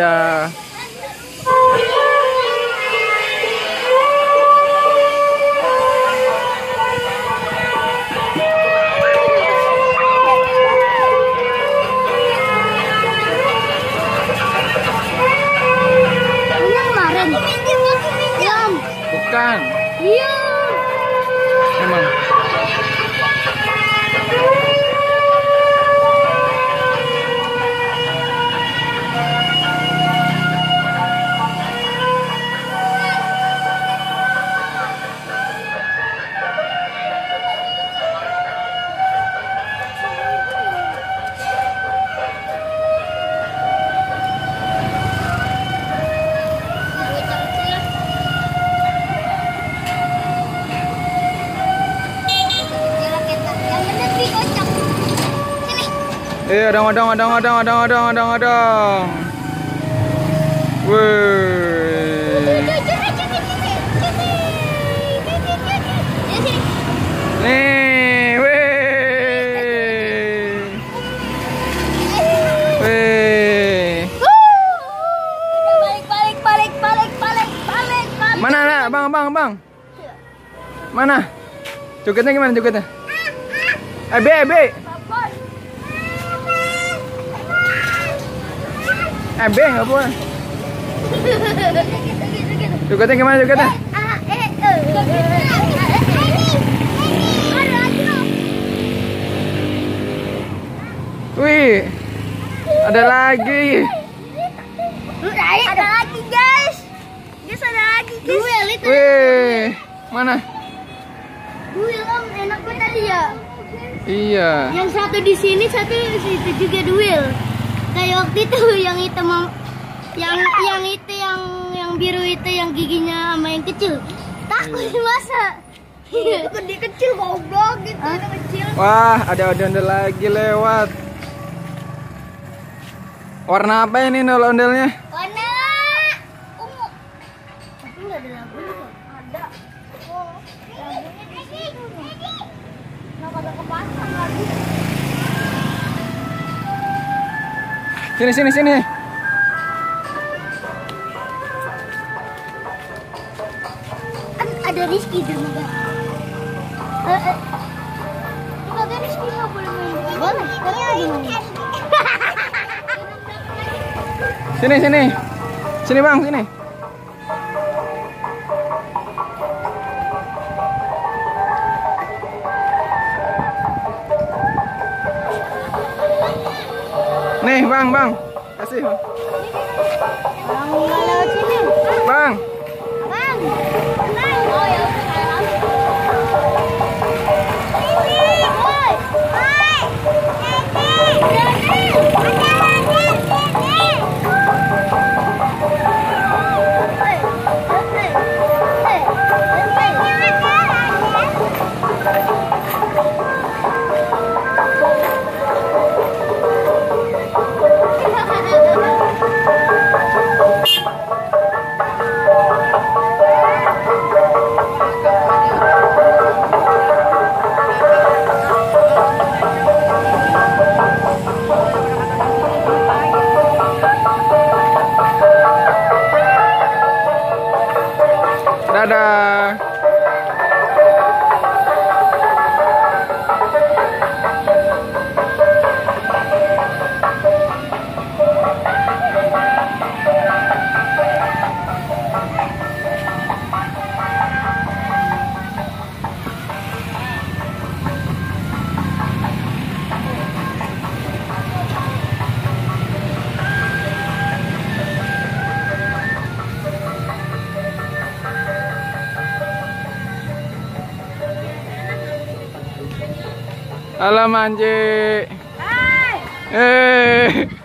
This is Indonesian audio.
Dadah. Bukan. Iya. Emang. Adang. Wih. Nih, wih. Wih. Balik. Mana nak, bang? Mana? Jogetnya gimana jogetnya? Be. Be nggak boleh. Jogetnya gimana jogetnya? Wih, ada lagi. Ada lagi guys. Ada lagi guys. Duel itu. Wih, mana? Duel om, enak banget tadi ya. Iya. Yang satu di sini, satu di situ juga duel. Kayak waktu itu yang hitam, yang itu yang biru itu yang giginya sama yang kecil. Takut masa? Gede kecil goblok gitu, kecil. Wah, ada ondel lagi lewat. Warna apa ini ondel-ondelnya? Warna ungu. Tapi nggak ada lagunya kok. Ada. Oh, lagunya di sini. Kenapa ada kepasang lagi? Sini. Ada Rizky di rumah. Ada Rizky nggak boleh main. Boleh. Sini bang, sini. Nih bang, kasih bang. Lewat sini. Bang. Oh ya. Dadah. Halo Manji. Hai. Eh.